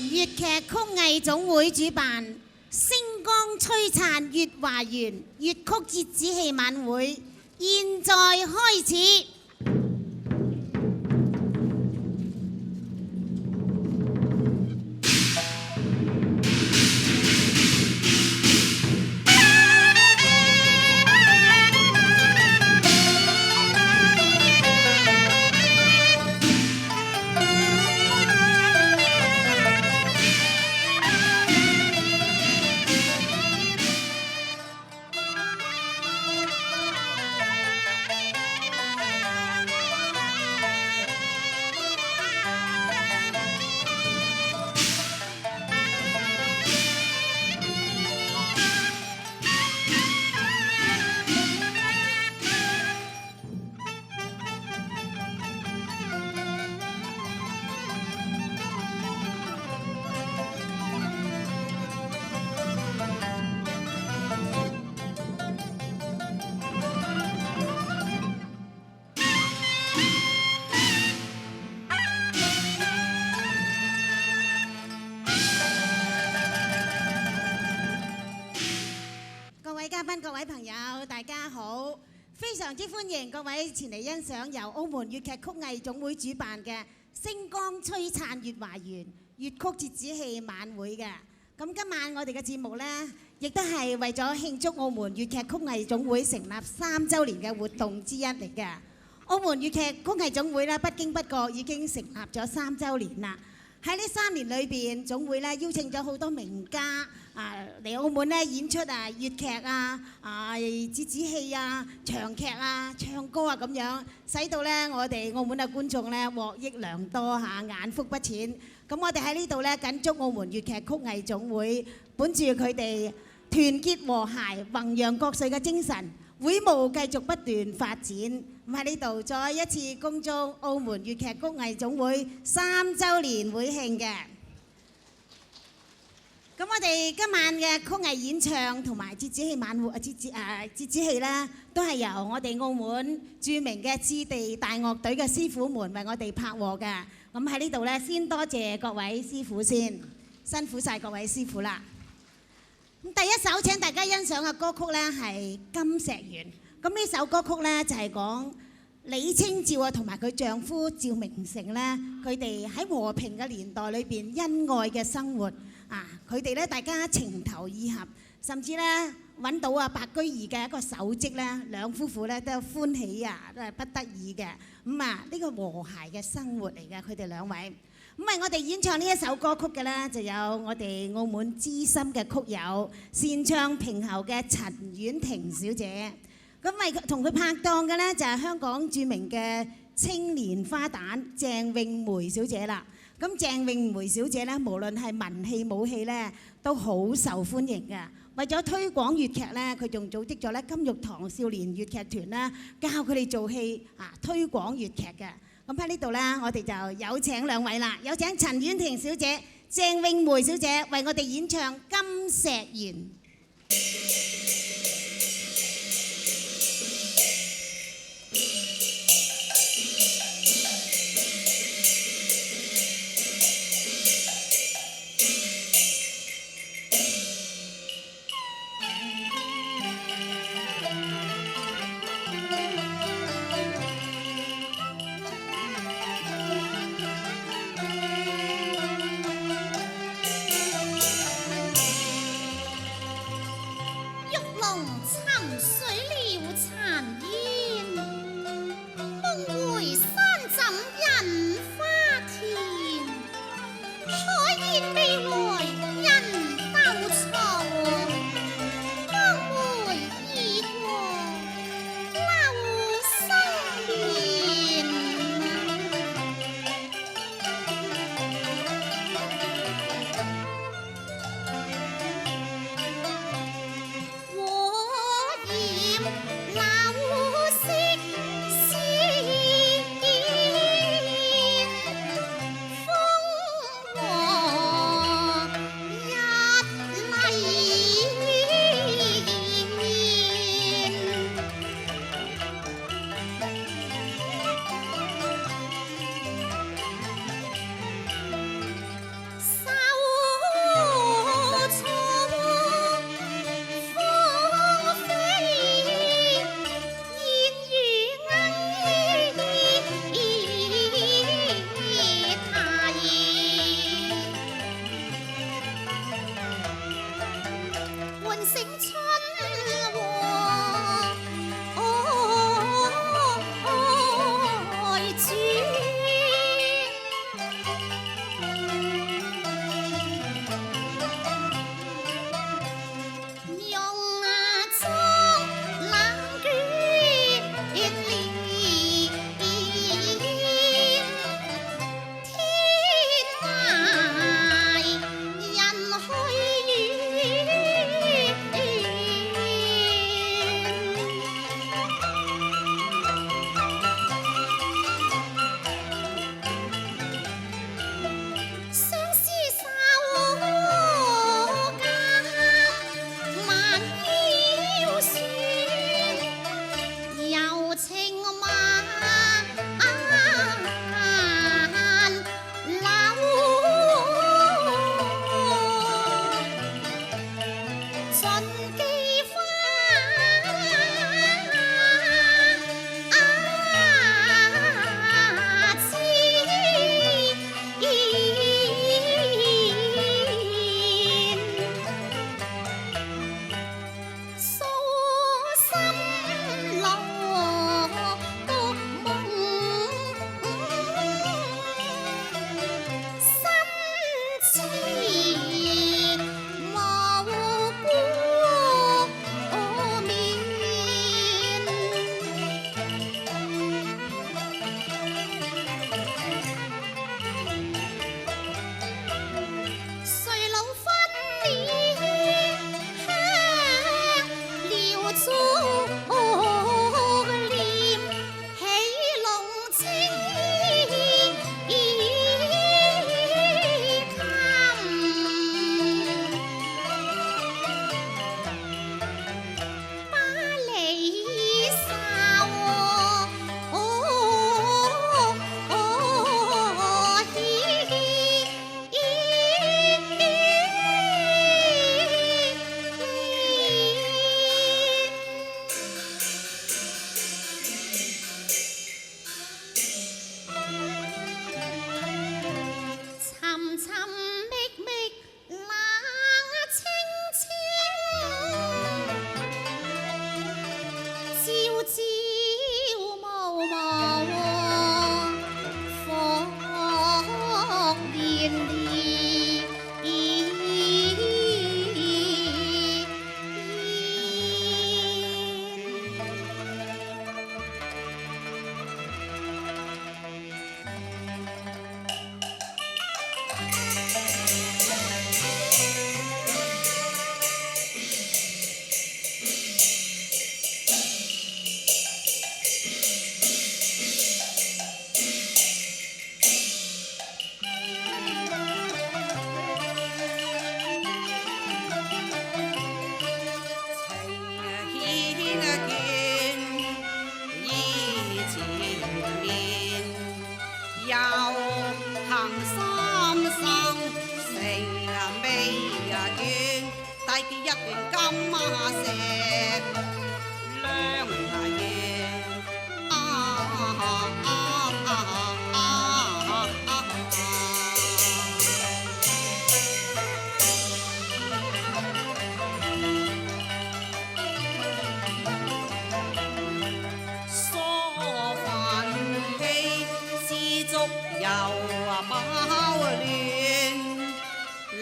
門粵劇曲藝總會主辦星光璀璨月華園粵曲折子戲晚會，現在開始。各位朋友，大家好！非常之歡迎各位前嚟欣賞由澳門粵劇曲藝總會主辦嘅星光璀璨月華園粵曲折子戲晚會嘅。咁今晚我哋嘅節目呢，亦都係為咗慶祝澳門粵劇曲藝總會成立3週年嘅活動之一嚟嘅。澳門粵劇曲藝總會呢，不經不覺已經成立咗3週年啦。喺呢3年裏邊，總會咧邀請咗好多名家嚟澳門咧演出粵劇折子戲長劇唱歌咁樣，使到咧我哋澳門嘅觀眾咧獲益良多眼福不淺。咁我哋喺呢度咧謹祝澳門粵劇曲藝總會本住佢哋團結和諧、弘揚國粹嘅精神，會務繼續不斷發展。咁喺呢度再一次恭祝澳門粵劇曲藝總會3週年會慶嘅。咁我哋今晚嘅曲藝演唱同埋折子戲晚會折子戲呢，都係由我哋澳門著名嘅置地大樂隊嘅師傅們為我哋拍和嘅。咁喺呢度呢，先多謝各位師傅先，辛苦晒各位師傅啦。咁第一首請大家欣賞嘅歌曲呢係《金石緣》。咁呢首歌曲呢，就係講李清照同埋佢丈夫趙明誠呢，佢哋喺和平嘅年代裏邊恩愛嘅生活佢哋呢，大家情投意合，甚至呢揾到白居易嘅一個手跡呢，兩夫婦呢都歡喜都係不得已嘅。呢個和諧嘅生活嚟嘅，佢哋兩位。我哋演唱呢一首歌曲嘅呢，就有我哋澳門資深嘅曲友擅唱評喉嘅陳婉婷小姐。咁同佢拍檔嘅呢，就係香港著名嘅青年花旦鄭詠梅小姐啦。咁鄭詠梅小姐呢，無論係文戲武戲呢，都好受歡迎嘅。為咗推廣粵劇呢，佢仲組織咗呢金玉堂少年粵劇團啦，教佢哋做戲推廣粵劇嘅。咁喺呢度呢，我哋就有請兩位啦，有請陳婉婷小姐、鄭詠梅小姐為我哋演唱《金石緣》。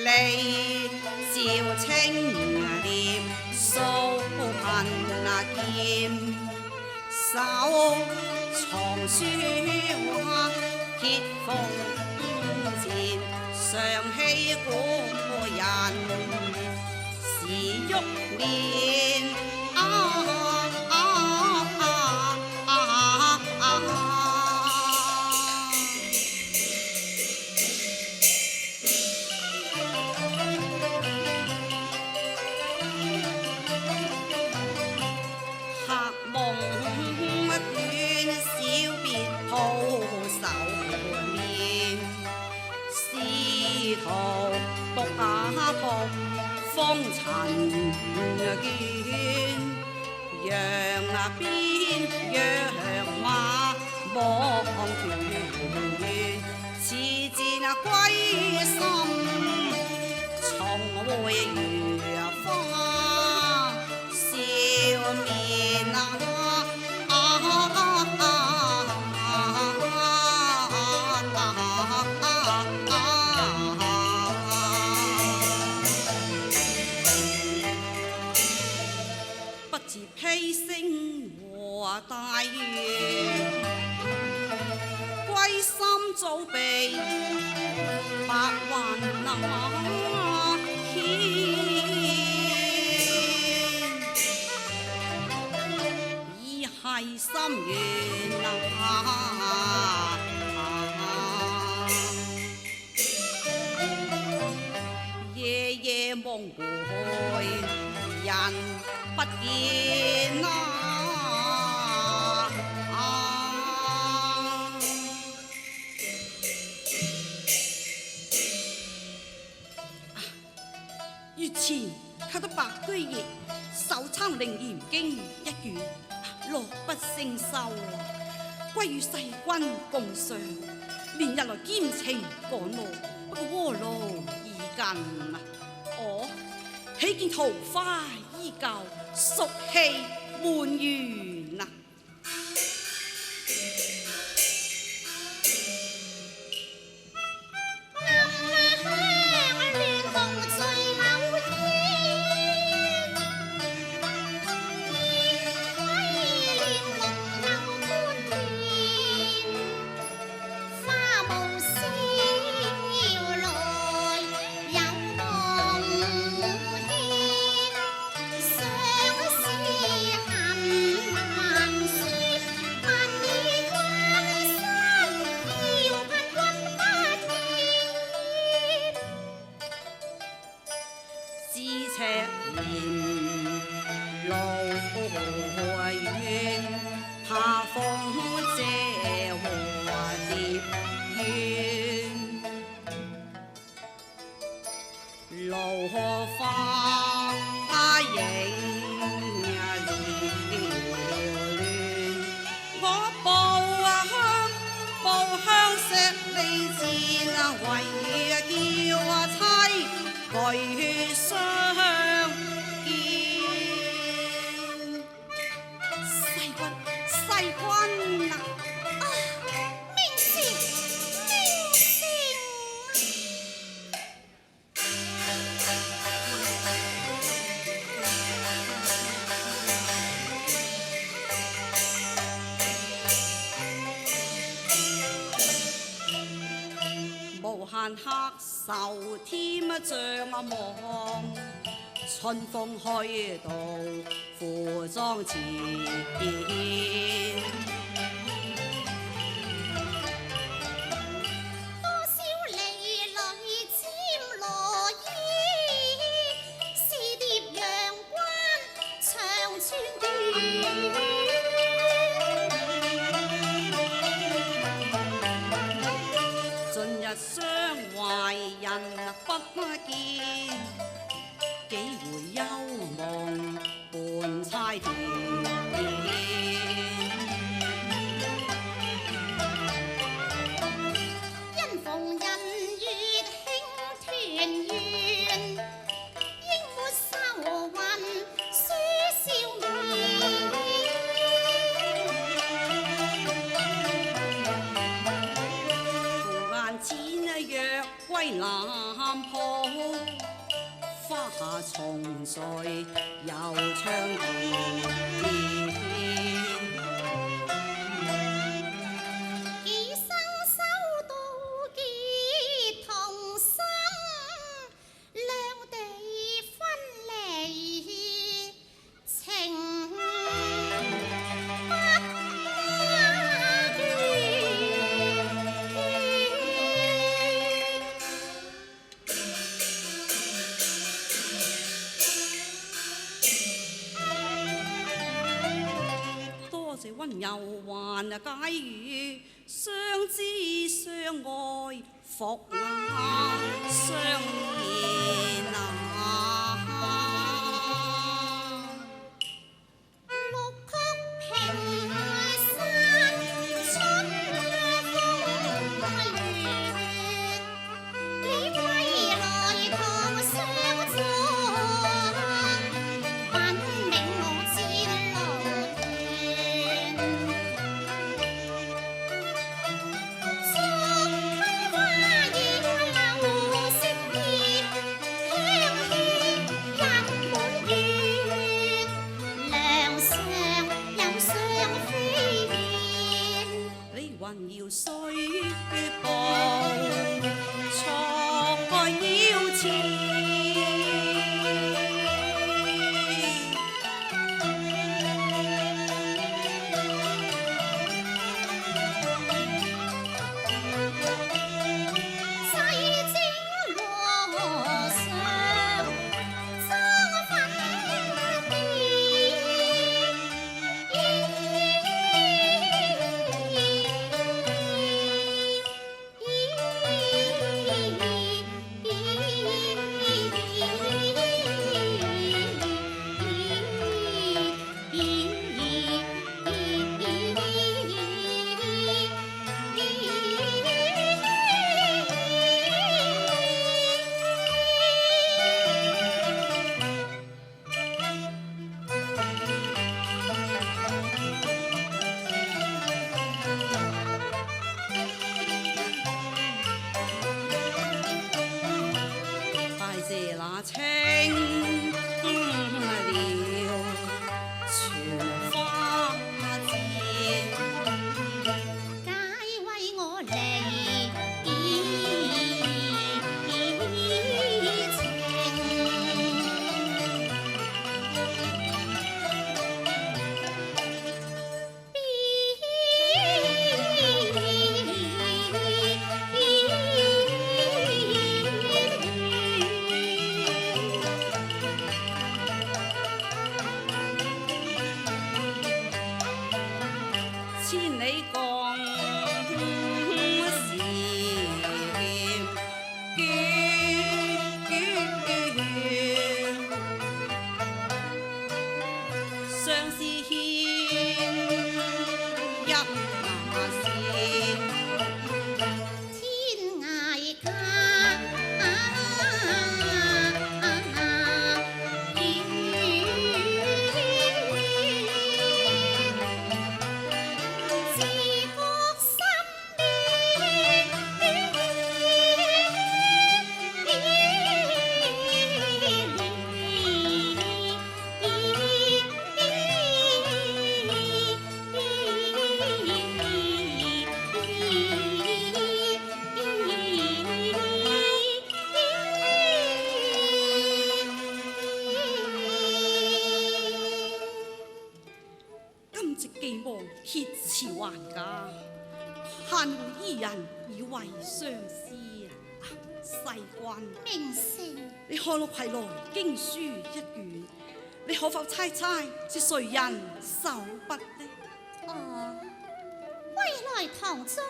你照青臉素貧劍，手藏書畫揭縫前，常戲故人時玉面。風塵卷，讓邊讓馬望團圓，似箭歸心，重會如花笑面披星和大願，歸心早備白雲牽，已係心願夜夜夢回人不見月前靠到白居易手抄《靈嚴經》一卷，樂不勝收，歸與世君共賞，連日來兼程趕路，不過窩路已近我喜見桃花依舊，淑氣滿園啊！黑愁添像望，春風開到扶莊前，多少離淚沾羅衣，是蝶陽關長寸斷。相懷人不見，幾回幽夢歸南浦，花重聚又相見。幾生修道結同心，兩地分離情不斷。多謝溫柔還啊解語，相知相愛福啊相連啊。六曲平山春風月，你歸來同相助，品茗我戰路團。竹溪花影柳色別，香氣溢滿園。梁上有雙飛燕。你雲搖水步，錯愛腰纏。西征羅上爭粉大謝那青了全花箭。解為我離千里共是相思牽一牙線。天涯隔自覺心今夕寄望鐵池還家，盼會伊人以為相思啊！世君，名聲。你看我攜來經書一卷，你可否猜猜是誰人手筆呢？哦，歸來堂中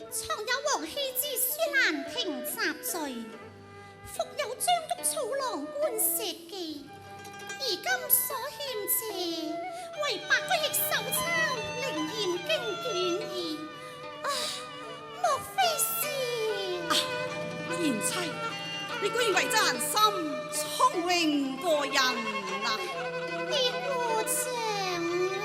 藏有王羲之《書蘭亭集序》，復有張督草郎觀石記，而今所欠謝為白居易手抄靈驗經卷二。啊，莫非是？賢妻，你居然為真人心，聰穎過人啊！你過獎啦。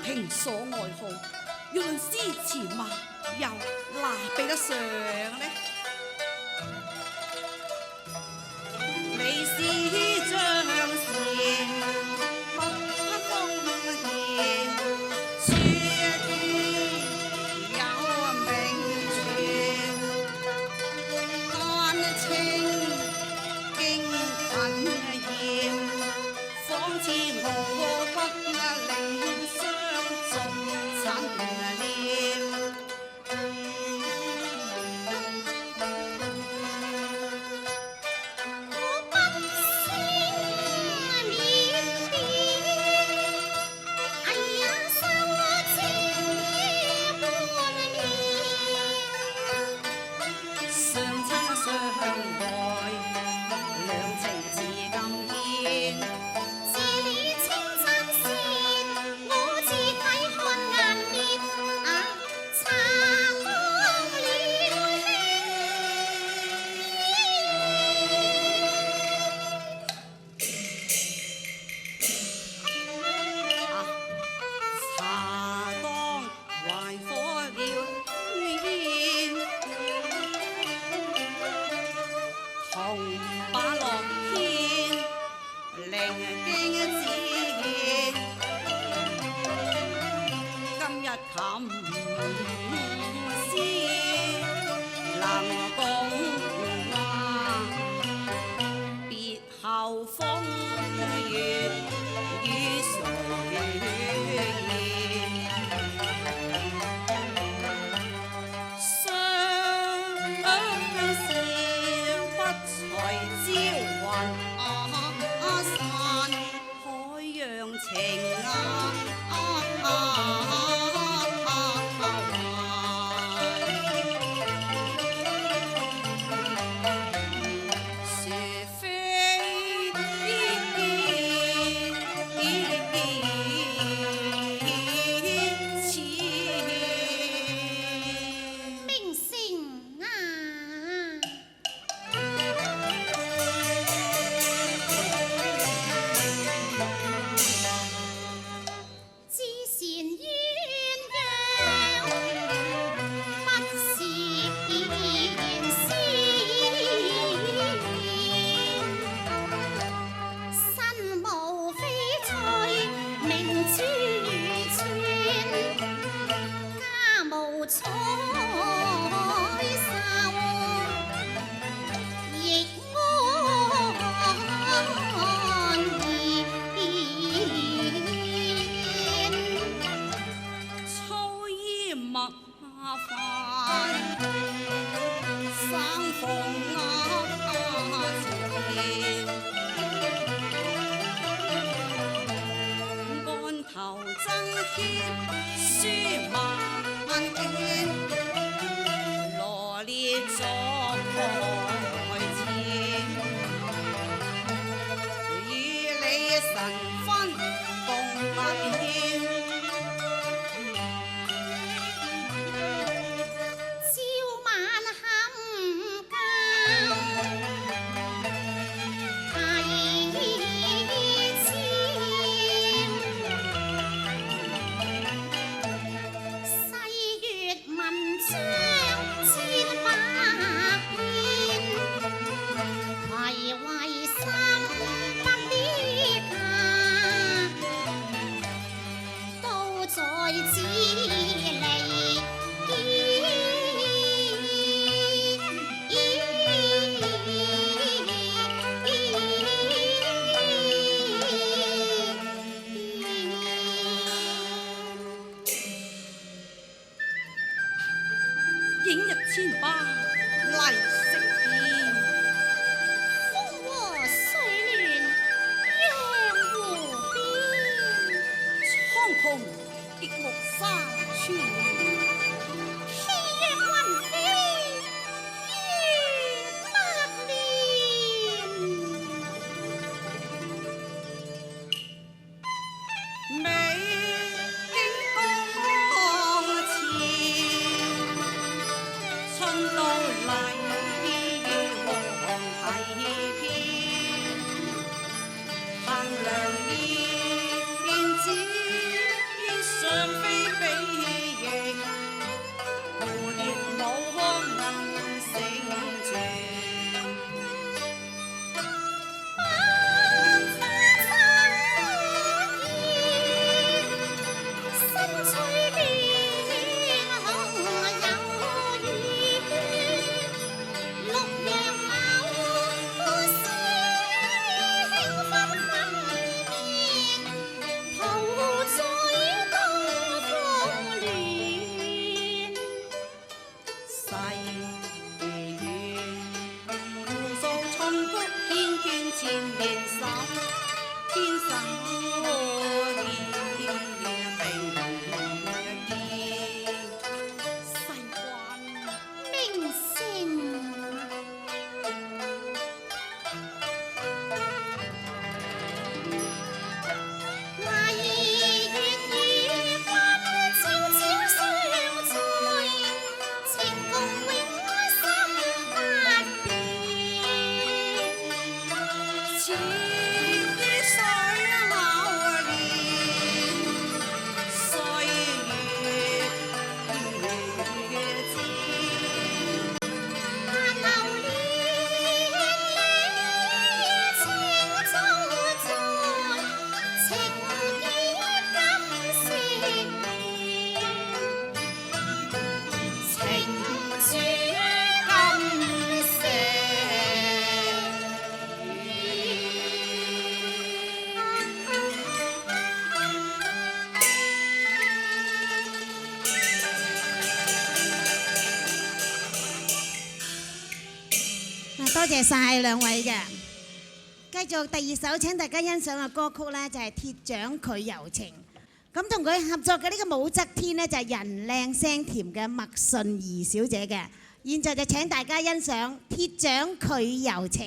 情所愛好，若論詩詞嘛，又哪比得上呢？你是將善不風言，處處有名傳，丹青經品豔，仿似我不令相續陳念。來自離影入千巴麗色變，風和水亂讓湖邊，蒼穹極目山川亂。氣若雲飛於百年。美景光前，春到嚟黃堤邊，衡量燕子上飛比翼，蝴蝶舞能成全。千年手，天手變並見，世關名聲。華兒月月君朝朝相隨，情共永開心百變。似啲水流年，歲月漸。但留戀你情早在，情意今夕變，情主今夕。多謝晒兩位嘅。繼續第二首請大家欣賞嘅歌曲呢，就係《鐵掌佢柔情》。咁同佢合作嘅呢個武則天呢，就係人靚聲甜嘅麥順兒小姐嘅。現在就請大家欣賞《鐵掌佢柔情》。